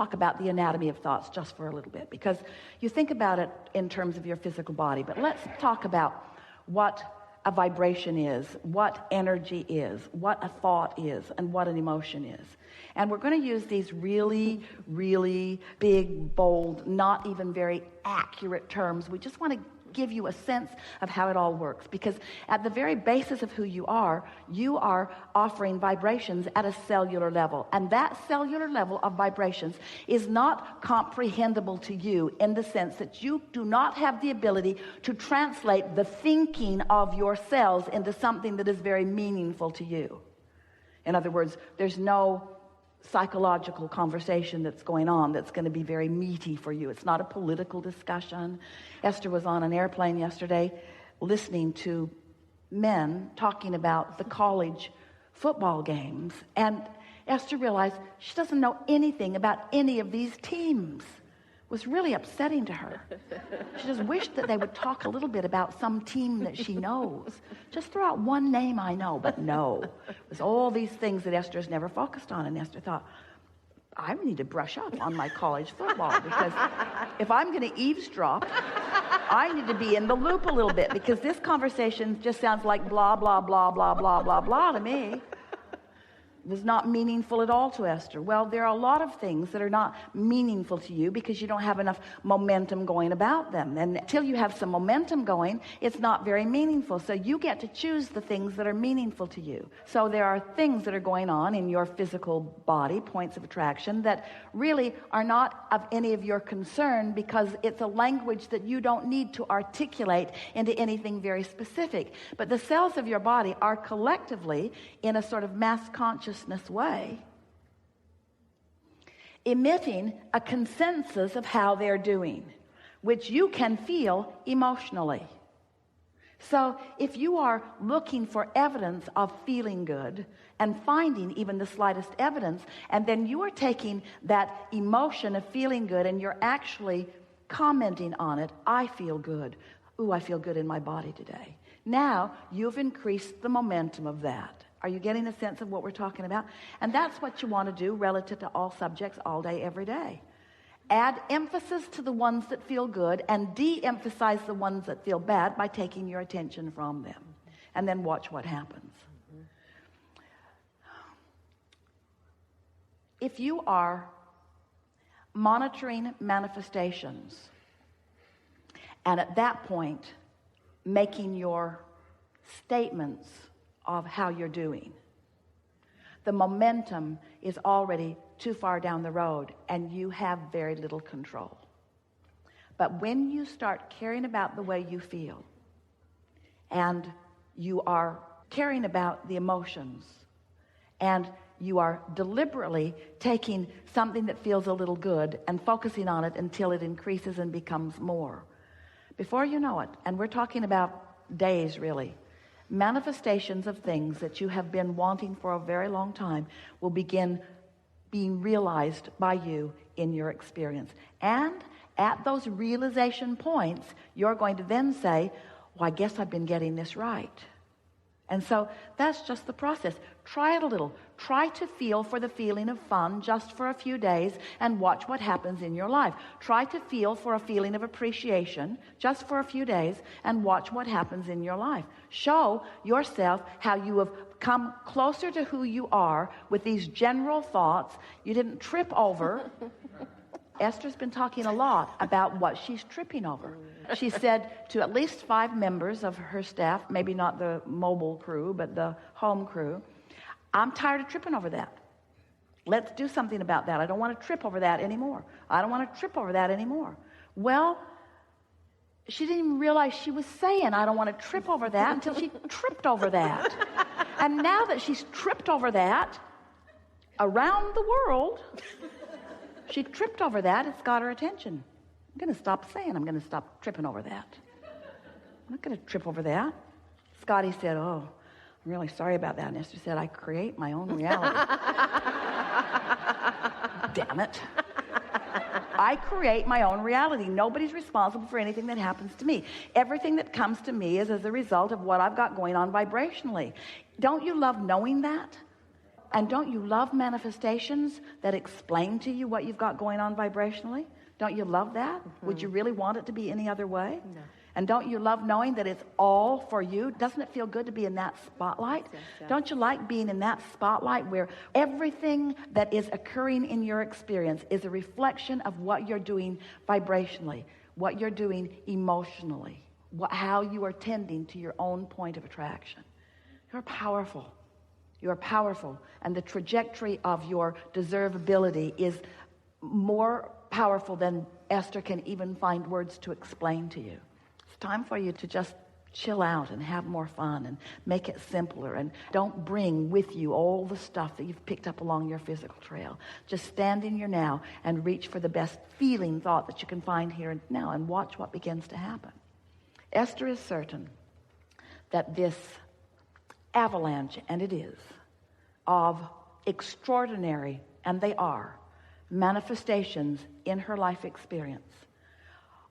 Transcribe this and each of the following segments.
talk about the anatomy of thoughts just for a little bit, because you think about it in terms of your physical body, but let's talk about what a vibration is, what energy is, what a thought is, and what an emotion is. And we're going to use these really, really big, bold, not even very accurate terms. We just want to give you a sense of how it all works, because at the very basis of who you are offering vibrations at a cellular level, and that cellular level of vibrations is not comprehensible to you in the sense that you do not have the ability to translate the thinking of your cells into something that is very meaningful to you. In other words, there's no psychological conversation that's going on that's going to be very meaty for you. It's not a political discussion. Esther was on an airplane yesterday listening to men talking about the college football games, and Esther realized she doesn't know anything about any of these teams. It was really upsetting to her. She just wished that they would talk a little bit about some team that she knows. Just throw out one name I know, but no. It was all these things that Esther's never focused on, and Esther thought, I need to brush up on my college football, because if I'm going to eavesdrop, I need to be in the loop a little bit, because this conversation just sounds like blah, blah, blah, blah, blah, blah, blah to me. It was not meaningful at all to Esther. Well, there are a lot of things that are not meaningful to you because you don't have enough momentum going about them. And until you have some momentum going, it's not very meaningful. So you get to choose the things that are meaningful to you. So there are things that are going on in your physical body, points of attraction, that really are not of any of your concern, because it's a language that you don't need to articulate into anything very specific. But the cells of your body are collectively, in a sort of mass consciousness way, emitting a consensus of how they're doing, which you can feel emotionally. So if you are looking for evidence of feeling good and finding even the slightest evidence, and then you are taking that emotion of feeling good and you're actually commenting on it, I feel good. Ooh, I feel good in my body today. Now you've increased the momentum of that. Are you getting a sense of what we're talking about? And that's what you want to do relative to all subjects all day, every day. Add emphasis to the ones that feel good and de-emphasize the ones that feel bad by taking your attention from them. And then watch what happens. If you are monitoring manifestations, and at that point making your statements of how you're doing, the momentum is already too far down the road and you have very little control. But when you start caring about the way you feel, and you are caring about the emotions, and you are deliberately taking something that feels a little good and focusing on it until it increases and becomes more, before you know it, and we're talking about days really, manifestations of things that you have been wanting for a very long time will begin being realized by you in your experience. And at those realization points, you're going to then say, well, I guess I've been getting this right. And so that's just the process. Try it a little. Try to feel for the feeling of fun just for a few days and watch what happens in your life. Try to feel for a feeling of appreciation just for a few days and watch what happens in your life. Show yourself how you have come closer to who you are with these general thoughts. You didn't trip over. Esther's been talking a lot about what she's tripping over. She said to at least 5 members of her staff, maybe not the mobile crew, but the home crew, I'm tired of tripping over that. Let's do something about that. I don't want to trip over that anymore. I don't want to trip over that anymore. Well, she didn't even realize she was saying, I don't want to trip over that, until she tripped over that. And now that she's tripped over that around the world, she tripped over that, it's got her attention. I'm going to stop saying I'm going to stop tripping over that. I'm not going to trip over that. Scotty said, oh, I'm really sorry about that. And Esther said, I create my own reality. Damn it. I create my own reality. Nobody's responsible for anything that happens to me. Everything that comes to me is as a result of what I've got going on vibrationally. Don't you love knowing that? And don't you love manifestations that explain to you what you've got going on vibrationally? Don't you love that? Would you really want it to be any other way? No. And don't you love knowing that it's all for you? Doesn't it feel good to be in that spotlight? Yes. Don't you like being in that spotlight where everything that is occurring in your experience is a reflection of what you're doing vibrationally, what you're doing emotionally, how you are tending to your own point of attraction? You're powerful. You are powerful. And the trajectory of your deservability is more powerful than Esther can even find words to explain to you. It's time for you to just chill out and have more fun and make it simpler, and don't bring with you all the stuff that you've picked up along your physical trail. Just stand in your now and reach for the best feeling thought that you can find here and now, and watch what begins to happen. Esther is certain that this avalanche, and it is, of extraordinary, and they are, manifestations in her life experience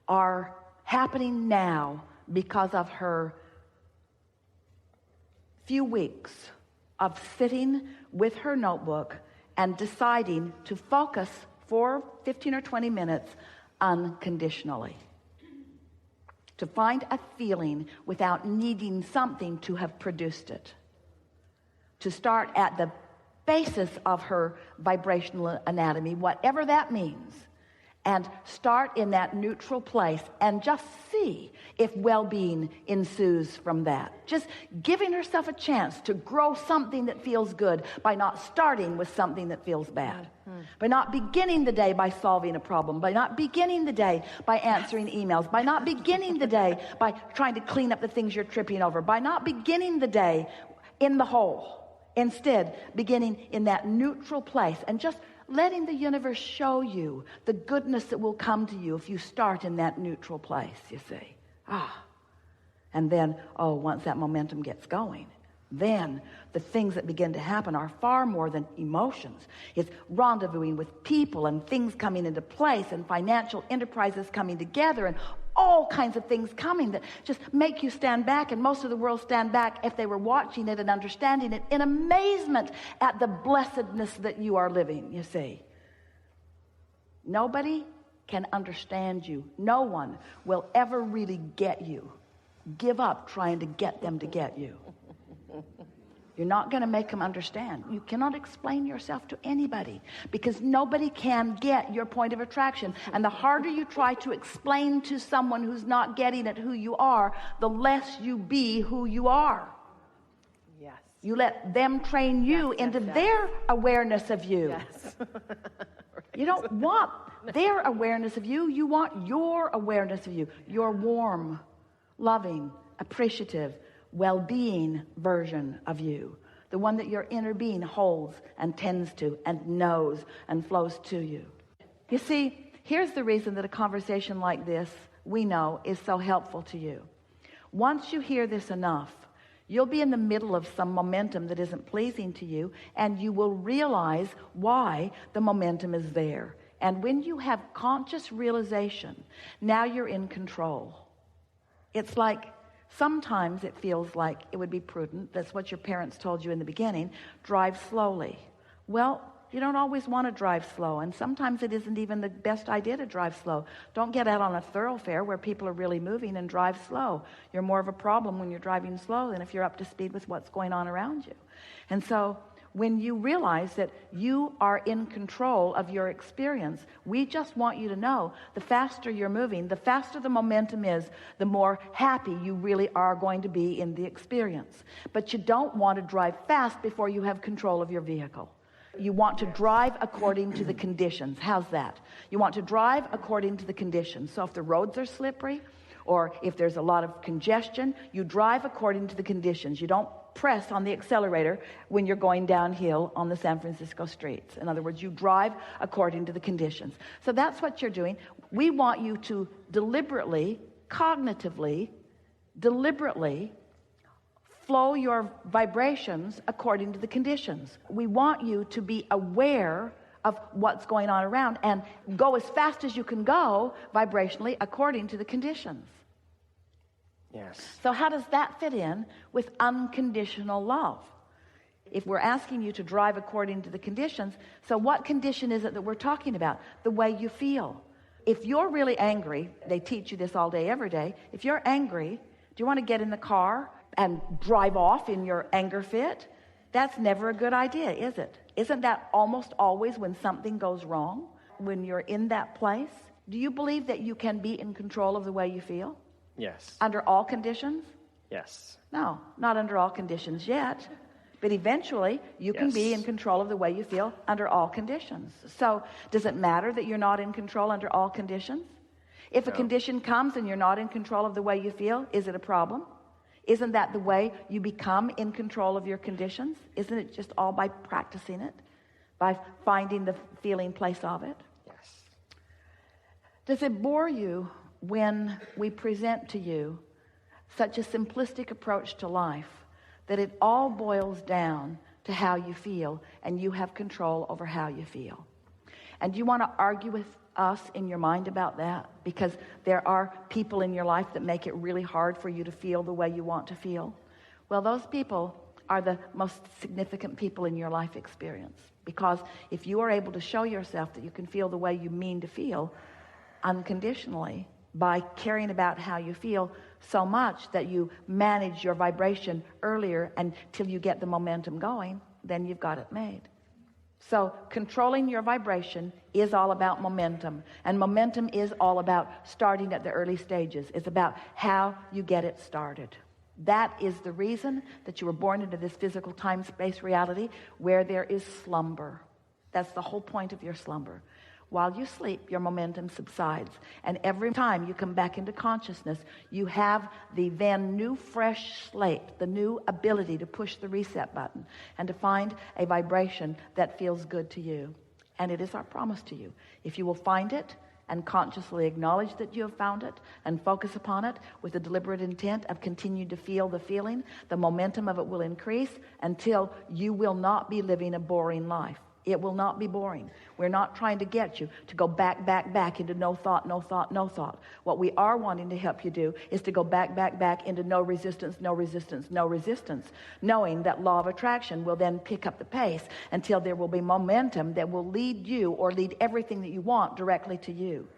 are happening now because of her few weeks of sitting with her notebook and deciding to focus for 15 or 20 minutes unconditionally. To find a feeling without needing something to have produced it. To start at the basis of her vibrational anatomy, whatever that means, and start in that neutral place and just see if well-being ensues from that. Just giving herself a chance to grow something that feels good by not starting with something that feels bad. By not beginning the day by solving a problem, by not beginning the day by answering emails, by not beginning the day by trying to clean up the things you're tripping over, by not beginning the day in the hole. Instead, beginning in that neutral place and just letting the universe show you the goodness that will come to you if you start in that neutral place, you see. And then, once that momentum gets going, then the things that begin to happen are far more than emotions. It's rendezvousing with people and things coming into place and financial enterprises coming together and all kinds of things coming that just make you stand back, and most of the world stand back if they were watching it and understanding it in amazement at the blessedness that you are living, you see. Nobody can understand you. No one will ever really get you. Give up trying to get them to get you. You're not going to make them understand. You cannot explain yourself to anybody because nobody can get your point of attraction. And the harder you try to explain to someone who's not getting it who you are, the less you be who you are. Yes. You let them train you into their awareness of you. Yes. You don't want their awareness of you. You want your awareness of you. Your warm, loving, appreciative, well-being version of you, the one that your inner being holds and tends to and knows and flows to you. You see, here's the reason that a conversation like this, we know, is so helpful to you. Once you hear this enough, you'll be in the middle of some momentum that isn't pleasing to you, and you will realize why the momentum is there. And when you have conscious realization, now you're in control. It's like, sometimes it feels like it would be prudent, that's what your parents told you in the beginning, drive slowly. Well, you don't always want to drive slow, and sometimes it isn't even the best idea to drive slow. Don't get out on a thoroughfare where people are really moving and drive slow. You're more of a problem when you're driving slow than if you're up to speed with what's going on around you. And so when you realize that you are in control of your experience, we just want you to know the faster you're moving, the faster the momentum is, the more happy you really are going to be in the experience. But you don't want to drive fast before you have control of your vehicle. You want to drive according to the conditions. How's that? You want to drive according to the conditions. So if the roads are slippery, or if there's a lot of congestion, you drive according to the conditions. You don't press on the accelerator when you're going downhill on the San Francisco streets. In other words, you drive according to the conditions. So that's what you're doing. We want you to deliberately, cognitively, deliberately flow your vibrations according to the conditions. We want you to be aware of what's going on around and go as fast as you can go vibrationally according to the conditions. Yes. So how does that fit in with unconditional love? If we're asking you to drive according to the conditions, so what condition is it that we're talking about? The way you feel. If you're really angry, they teach you this all day, every day. If you're angry, do you want to get in the car and drive off in your anger fit? That's never a good idea, is it? Isn't that almost always when something goes wrong, when you're in that place? Do you believe that you can be in control of the way you feel? Yes. Under all conditions? Yes. No, not under all conditions yet. But eventually, you can be in control of the way you feel under all conditions. So, does it matter that you're not in control under all conditions? If a condition comes and you're not in control of the way you feel, is it a problem? Isn't that the way you become in control of your conditions? Isn't it just all by practicing it? By finding the feeling place of it? Yes. Does it bore you when we present to you such a simplistic approach to life that it all boils down to how you feel, and you have control over how you feel? And do you want to argue with us in your mind about that? Because there are people in your life that make it really hard for you to feel the way you want to feel. Well, those people are the most significant people in your life experience. Because if you are able to show yourself that you can feel the way you mean to feel unconditionally, by caring about how you feel so much that you manage your vibration earlier until you get the momentum going, then you've got it made. So controlling your vibration is all about momentum. And momentum is all about starting at the early stages. It's about how you get it started. That is the reason that you were born into this physical time-space reality where there is slumber. That's the whole point of your slumber. While you sleep, your momentum subsides. And every time you come back into consciousness, you have the then new fresh slate, the new ability to push the reset button and to find a vibration that feels good to you. And it is our promise to you. If you will find it and consciously acknowledge that you have found it and focus upon it with the deliberate intent of continuing to feel the feeling, the momentum of it will increase until you will not be living a boring life. It will not be boring. We're not trying to get you to go back into no thought, no thought, no thought. What we are wanting to help you do is to go back into no resistance, no resistance, no resistance, knowing that law of attraction will then pick up the pace until there will be momentum that will lead you or lead everything that you want directly to you.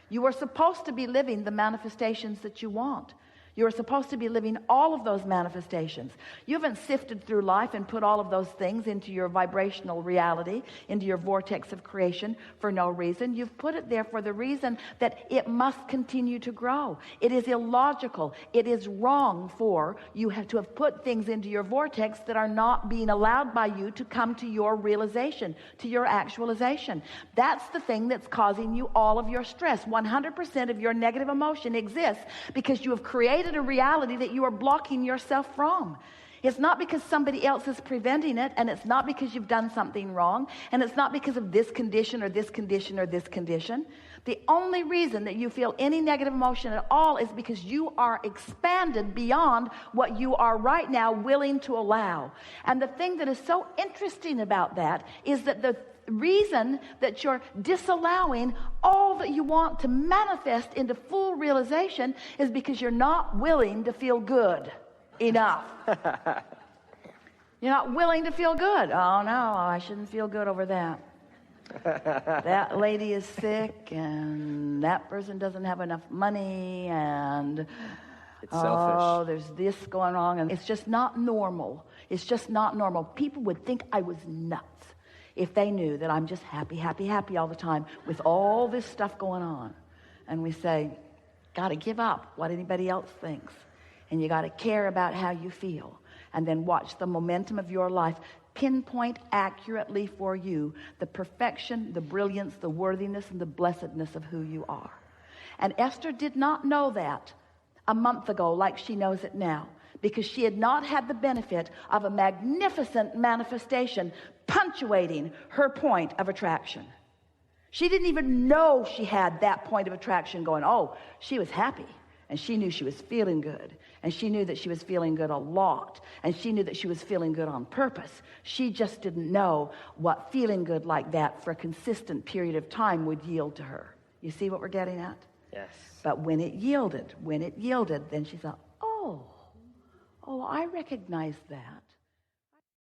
You are supposed to be living the manifestations that you want. You're supposed to be living all of those manifestations. You haven't sifted through life and put all of those things into your vibrational reality, into your vortex of creation for no reason. You've put it there for the reason that it must continue to grow. It is illogical. It is wrong for you to have put things into your vortex that are not being allowed by you to come to your realization, to your actualization. That's the thing that's causing you all of your stress. 100% of your negative emotion exists because you have created a reality that you are blocking yourself from. It's not because somebody else is preventing it, and it's not because you've done something wrong, and it's not because of this condition or this condition or this condition. The only reason that you feel any negative emotion at all is because you are expanded beyond what you are right now willing to allow. And the thing that is so interesting about that is that the reason that you're disallowing all that you want to manifest into full realization is because you're not willing to feel good enough. You're not willing to feel good. Oh no, I shouldn't feel good over that. That lady is sick and that person doesn't have enough money and it's selfish. There's this going on, and it's just not normal. It's just not normal. People would think I was nuts if they knew that I'm just happy all the time with all this stuff going on. And we say, got to give up what anybody else thinks. And you got to care about how you feel. And then watch the momentum of your life pinpoint accurately for you the perfection, the brilliance, the worthiness, and the blessedness of who you are. And Esther did not know that a month ago like she knows it now, because she had not had the benefit of a magnificent manifestation punctuating her point of attraction. She didn't even know she had that point of attraction going. Oh, she was happy, and she knew she was feeling good, and she knew that she was feeling good a lot, and she knew that she was feeling good on purpose. She just didn't know what feeling good like that for a consistent period of time would yield to her. You see what we're getting at? Yes. But when it yielded, then she thought, oh, I recognize that.